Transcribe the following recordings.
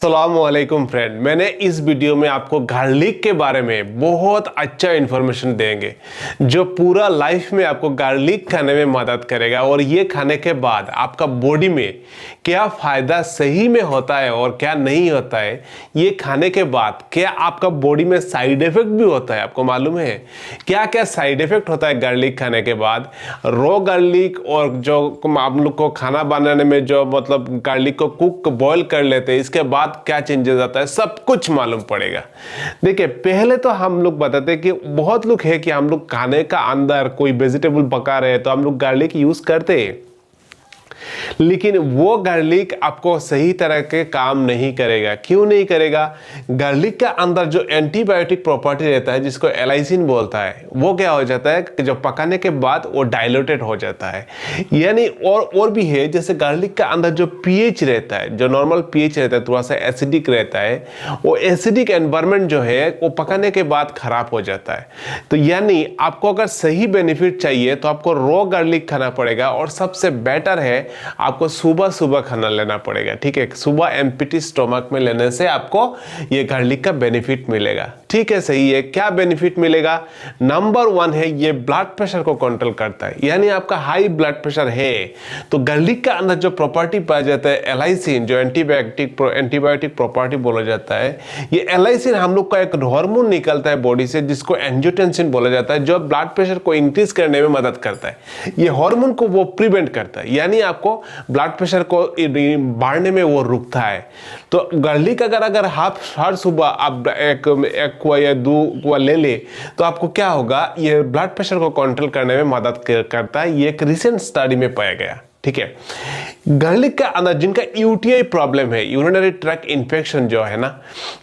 अस्सलामुअलैकुम फ्रेंड, मैंने इस वीडियो में आपको गार्लिक के बारे में बहुत अच्छा इन्फॉर्मेशन देंगे जो पूरा लाइफ में आपको गार्लिक खाने में मदद करेगा। और ये खाने के बाद आपका बॉडी में क्या फ़ायदा सही में होता है और क्या नहीं होता है, ये खाने के बाद क्या आपका बॉडी में साइड इफ़ेक्ट भी होता है, आपको मालूम है क्या क्या साइड इफ़ेक्ट होता है गार्लिक खाने के बाद। रॉ गार्लिक और जो आप लोग को खाना बनाने में जो मतलब गार्लिक को कुक बॉयल कर लेते हैं, इसके बाद क्या चेंजेस आता है, सब कुछ मालूम पड़ेगा। देखिए, पहले तो हम लोग बताते हैं कि बहुत लोग है कि हम लोग खाने का अंदर कोई वेजिटेबल पका रहे हैं तो हम लोग गार्लिक यूज करते हैं, लेकिन वो गार्लिक आपको सही तरह के काम नहीं करेगा। क्यों नहीं करेगा? गार्लिक के अंदर जो एंटीबायोटिक प्रॉपर्टी रहता है जिसको एलाइसिन बोलता है, वो क्या हो जाता है कि जब पकाने के बाद वो डाइल्यूटेड हो जाता है। यानी और भी है, जैसे गार्लिक के अंदर जो पीएच रहता है, जो नॉर्मल पीएच रहता है, थोड़ा सा एसिडिक रहता है, वो एसिडिक एनवायरनमेंट जो है वो पकाने के बाद खराब हो जाता है। तो यानी आपको अगर सही बेनिफिट चाहिए तो आपको रॉ गार्लिक खाना पड़ेगा, और सबसे बेटर है आपको सुबह सुबह खाना लेना पड़ेगा। ठीक है, सुबह एम्प्टी स्टोमक में लेने से आपको ये गार्लिक का बेनिफिट मिलेगा। ठीक है, सही है। क्या बेनिफिट मिलेगा? नंबर 1 है ये ब्लड प्रेशर को कंट्रोल करता है। यानी आपका हाई ब्लड प्रेशर है तो गार्लिक का अंदर जो प्रॉपर्टी पाया जाता है एलाइसिन, जो एंटीबायोटिक प्रॉपर्टी बोला जाता है, ये एलाइसिन हम लोग का एक हार्मोन निकलता है बॉडी से जिसको एंजियोटेंसिन बोला जाता है, जो ब्लड प्रेशर को इंक्रीज करने में मदद करता है। ये हार्मोन को वो प्रिवेंट करता है, यानी आपको ब्लड प्रेशर को बढ़ने में वो रुकता है। तो गार्लिक अगर हर सुबह आप एक कुआ या 2 कुआ ले ले तो आपको क्या होगा, ये ब्लड प्रेशर को कंट्रोल करने में मदद करता है। ये एक रिसेंट स्टडी में पाया गया। ठीक है, गार्लिक का अंदर जिनका यूटीआई प्रॉब्लम है, यूरिनरी ट्रैक्ट इन्फेक्शन जो है ना,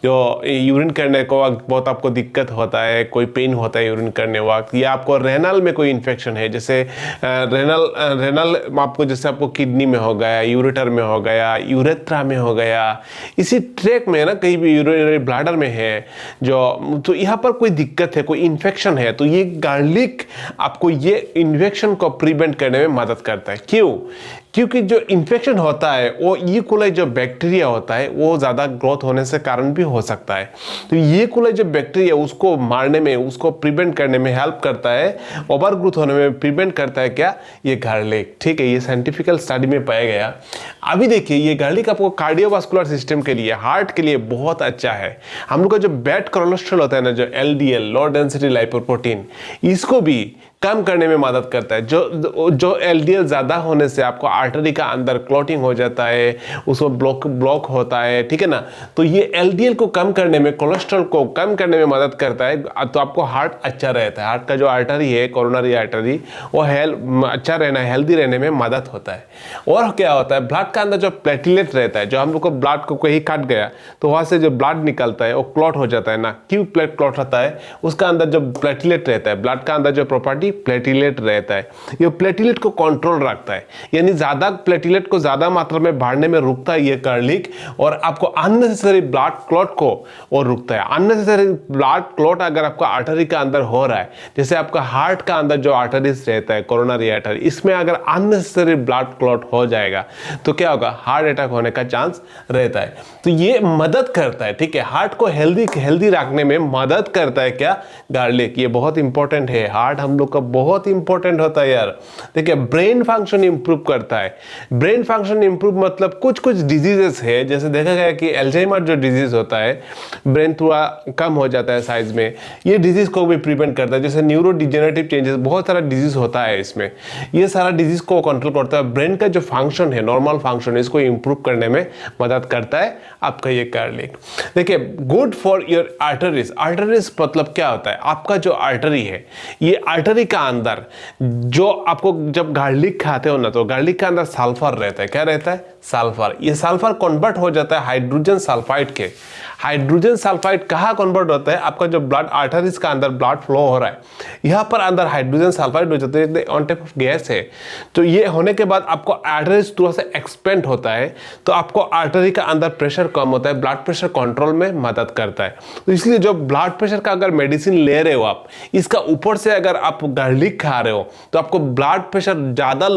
जो यूरिन करने को वक्त बहुत आपको दिक्कत होता है, कोई पेन होता है यूरिन करने वक्त, या आपको रेनल में कोई इन्फेक्शन है, जैसे रेनल आपको जैसे आपको किडनी में हो गया, यूरेटर में हो गया, यूरेथ्रा में हो गया, इसी ट्रैक में ना कहीं भी यूरिनरी ब्लैडर में है जो, तो यहाँ पर कोई दिक्कत है, कोई इन्फेक्शन है, तो ये गार्लिक आपको ये इन्फेक्शन को प्रिवेंट करने में मदद करता है। क्यों? क्योंकि जो इन्फेक्शन होता है वो ई कोलाई जो बैक्टीरिया होता है वो ज़्यादा ग्रोथ होने से कारण भी हो सकता है। तो ये कोलाई जो बैक्टीरिया उसको मारने में, उसको प्रिवेंट करने में हेल्प करता है, ओवर ग्रोथ होने में प्रिवेंट करता है क्या? ये गार्लिक। ठीक है, ये साइंटिफिकल स्टडी में पाया गया। अभी देखिए, ये गार्लिक आपको कार्डियोवास्कुलर सिस्टम के लिए, हार्ट के लिए बहुत अच्छा है। हम लोग का जो बैड कोलेस्ट्रॉल होता है ना, जो एलडीएल, लो डेंसिटी लिपोप्रोटीन, इसको भी कम करने में मदद करता है। जो एलडीएल ज़्यादा होने से आपको आर्टरी का अंदर क्लॉटिंग हो जाता है, उसको ब्लॉक होता है। ठीक है ना, तो ये एलडीएल को कम करने में, कोलेस्ट्रॉल को कम करने में मदद करता है। तो आपको हार्ट अच्छा रहता है, हार्ट का जो आर्टरी है, कोरोनरी आर्टरी, वो अच्छा रहना, हेल्दी रहने में मदद होता है। और क्या होता है, ब्लड का अंदर जो प्लेटलेट रहता है, जो हम लोग को ब्लड को कहीं काट गया तो वहाँ से जो ब्लड निकलता है वो क्लॉट हो जाता है ना। क्यों क्लॉट होता है? उसका अंदर जो प्लेटलेट रहता है, ब्लड का अंदर जो प्रॉपर्टी प्लेटिलेट रहता है, ये प्लेटिलेट को कंट्रोल रखता है। यानी ज्यादा प्लेटिलेट को ज्यादा मात्रा में बढ़ने में रुकता है ये गार्लिक, और आपको अननेसेसरी ब्लड क्लॉट को और रुकता है। अननेसेसरी ब्लड क्लॉट अगर आपका आर्टरी का अंदर हो रहा है, जैसे आपका हार्ट का अंदर जो आर्टरीज रहता है, कोरोनरी आर्टरी, इसमें अगर अननेसेसरी ब्लड क्लॉट हो जाएगा तो क्या होगा? हार्ट अटैक होने का चांस रहता है। तो ये मदद करता है। ठीक है, हार्ट को हेल्दी रखने में मदद करता है क्या? गार्लिक। ये बहुत इंपॉर्टेंट है, हार्ट हम लोग का बहुत इंपॉर्टेंट होता है यार। देखिए, ब्रेन फंक्शन इंप्रूव करता है। ब्रेन फंक्शन इंप्रूव मतलब कुछ डिजीजेस है, जैसे देखा गया कि अल्जाइमर जो डिजीज होता है, ब्रेन थोड़ा कम हो जाता है साइज में, ये डिजीज को भी प्रिवेंट करता है। जैसे न्यूरो डिजेनरेटिव चेंजेस, बहुत सारा डिजीज होता है इसमें, ये सारा डिजीज को कंट्रोल करता है। ब्रेन का जो फंक्शन है, नॉर्मल फंक्शन, इसको इंप्रूव करने में मदद करता है आपका ये गार्लिक। देखिए, good for your arteries. Arteries मतलब क्या होता है? आपका जो आर्टरी है, ये आर्टरी का अंदर जो आपको जब गार्लिक खाते हो ना, तो गार्लिक के अंदर सल्फर रहता है। क्या रहता है? सल्फर। ये सल्फर कन्वर्ट हो जाता है हाइड्रोजन सल्फाइड के। हाइड्रोजन सल्फाइड कहाँ कन्वर्ट होता है? आपका जो ब्लड आर्टरीज का अंदर ब्लड फ्लो हो रहा है, यहाँ पर अंदर हाइड्रोजन सल्फाइड हो जाता है, ऑन टाइप ऑफ गैस है। तो ये होने के बाद आपको आर्टरीज थोड़ा सा एक्सपेंड होता है, तो आपको आर्टरी का अंदर प्रेशर कम होता है, ब्लड प्रेशर कंट्रोल में मदद करता है। तो इसलिए जो ब्लड प्रेशर का अगर मेडिसिन ले रहे हो आप, इसका ऊपर से अगर आप गार्लिक खा रहे हो तो आपको ब्लड प्रेशर ज़्यादा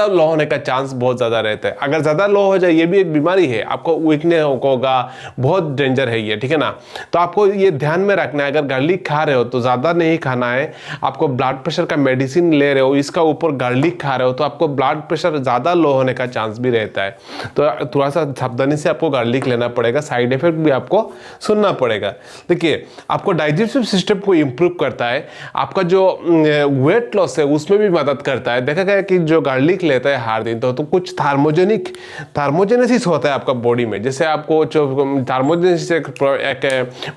लो होने का चांस बहुत ज़्यादा रहता है। अगर ज़्यादा लो हो जाए ये भी एक बीमारी है, आपको वीकनेस होगा, बहुत डेंजर है ये, ठीक है ना। तो आपको ये ध्यान में रखना है, अगर गार्लिक खा रहे हो तो ज़्यादा नहीं खाना है। आपको ब्लड प्रेशर का मेडिसिन ले रहे हो, इसका ऊपर गार्लिक खा रहे हो तो आपको ब्लड प्रेशर ज़्यादा लो होने का चांस भी रहता है। तो थोड़ा सा सावधानी से आपको गार्लिक लेना पड़ेगा, साइड इफेक्ट भी आपको सुनना पड़ेगा। देखिए, आपको डाइजेस्टिव सिस्टम को इम्प्रूव करता है, आपका जो वेट लॉस है उसमें भी मदद करता है। देखा गया कि जो गार्लिक लेता है हर दिन तो कुछ थार्मोजेनेसिस होता है आपका बॉडी में। जैसे आपको जो थार्मोजेनेसिस एक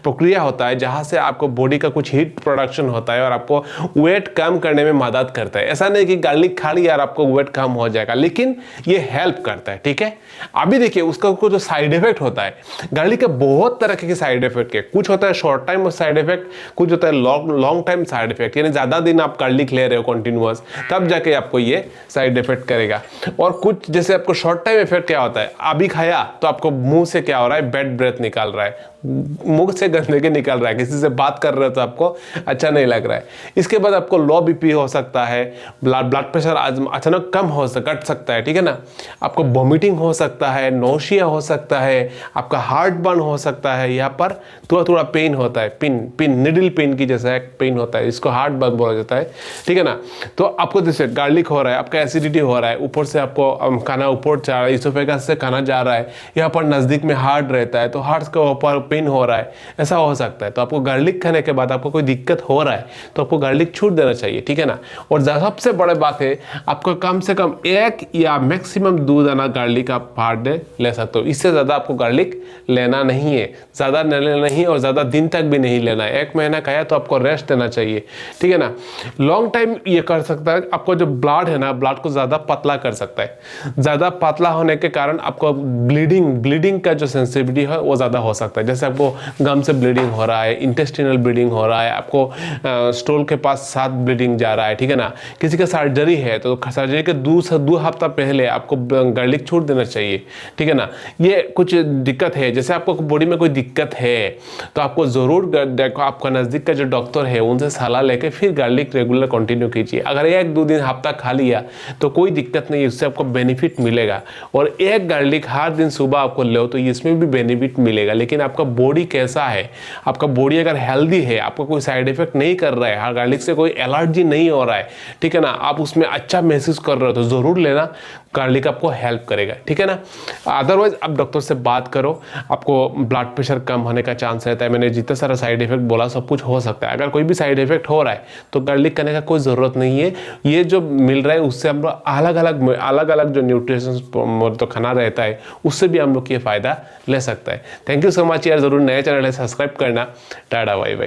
प्रक्रिया होता है जहाँ से आपको बॉडी का कुछ हीट प्रोडक्शन होता है और आपको वेट कम करने में मदद करता है। ऐसा नहीं कि गार्लिक खा लिया और आपको वेट कम हो जाएगा, लेकिन ये हेल्प करता है, ठीक है। अभी देखिए उसका जो साइड इफेक्ट होता है, गार्लिक के बहुत तरह के साइड इफेक्ट है। कुछ होता है शॉर्ट टाइम साइड इफेक्ट, कुछ होता है लॉन्ग टाइम साइड इफेक्ट, यानी ज्यादा दिन आप गार्लिक ले रहे हो कंटिन्यूअस, तब जाके आपको ये साइड इफेक्ट करेगा। और कुछ जैसे आपको शॉर्ट टाइम इफेक्ट क्या होता है, अभी खाया तो आपको मुंह से क्या हो रहा है, बैड ब्रेथ निकाल रहा है, मुंह से गंदगी निकल रहा है, किसी से बात कर रहे हो तो आपको अच्छा नहीं लग रहा है। इसके बाद आपको लो बीपी हो सकता है, ब्लड प्रेशर अचानक कम घट सकता है, ठीक है ना। आपको वॉमिटिंग हो सकता है, नोशिया हो सकता है, आपका हार्ट बर्न हो सकता है, यहाँ पर थोड़ा पेन होता है, पिन निडल पेन की जैसा एक पेन होता है, इसको हार्ट बर्न बोला जाता है, ठीक है ना। तो आपको जैसे गार्लिक हो रहा है, आपका एसिडिटी हो रहा है, ऊपर से आपको खाना ऊपर जा रहा है, इसोफेगस से खाना जा रहा है, यहाँ पर नजदीक में हार्ट रहता है तो हार्ट के ऊपर पेन हो रहा है, ऐसा हो सकता है। तो आपको गार्लिक खाने के बाद आपको कोई दिक्कत हो रहा है तो आपको गार्लिक छूट देना चाहिए, ठीक है ना। और सबसे बड़ी बात है, आपको कम से कम 1 या मैक्सिमम 2 दाना गार्लिक आप पर डे ले सकते हो। इससे ज़्यादा आपको गार्लिक लेना नहीं है, ज़्यादा लेना नहीं और ज़्यादा दिन तक भी नहीं लेना है। 1 महीना खाया तो आपको रेस्ट देना चाहिए, ठीक है ना। लॉन्ग टाइम ये कर सकता है, आपको जो ब्लड है ना, ब्लड को ज़्यादा पतला कर सकता है। ज़्यादा पतला होने के कारण आपको ब्लीडिंग का जो सेंसिटिविटी है वो ज़्यादा हो सकता है। जैसे आपको गम से ब्लीडिंग हो रहा है, इंटेस्टिनल ब्लीडिंग हो रहा है, आपको स्टोल के पास साथ ब्लीडिंग जा रहा है, ठीक है ना। किसी का सर्जरी है तो सर्जरी के 2 हफ्ता पहले आपको गार्लिक छूट देना चाहिए, ठीक है ना। ये कुछ दिक्कत है, जैसे आपको बॉडी में कोई दिक्कत है तो आपको ज़रूर देखो, आपका नज़दीक का जो डॉक्टर है उनसे सलाह लेके फिर गार्लिक रेगुलर कंटिन्यू कीजिए। अगर 1-2 दिन हफ्ता खा लिया तो कोई दिक्कत नहीं, उससे आपको बेनिफिट मिलेगा। और एक गार्लिक हर दिन सुबह आपको लो तो इसमें भी बेनिफिट मिलेगा। लेकिन आपका बॉडी कैसा है, आपका बॉडी अगर हेल्दी है, आपको कोई साइड इफेक्ट नहीं कर रहा है, गार्लिक से कोई एलर्जी नहीं हो रहा है, ठीक है ना, आप उसमें अच्छा महसूस कर रहे हो तो ज़रूर लेना, गार्लिक आपको हेल्प करेगा, ठीक है ना। अदरवाइज आप डॉक्टर से बात करो, आपको ब्लड प्रेशर कम होने का चांस रहता है। मैंने जितना सारा साइड इफेक्ट बोला सब कुछ हो सकता है। अगर कोई भी साइड इफेक्ट हो रहा है तो गार्लिक करने का कोई ज़रूरत नहीं है। ये जो मिल रहा है उससे हम लोग अलग अलग जो न्यूट्रिशन तो खाना रहता है उससे भी हम लोग ये फ़ायदा ले सकता है। थैंक यू सो मच यार, ज़रूर नए चैनल है सब्सक्राइब करना। Tata bye bye.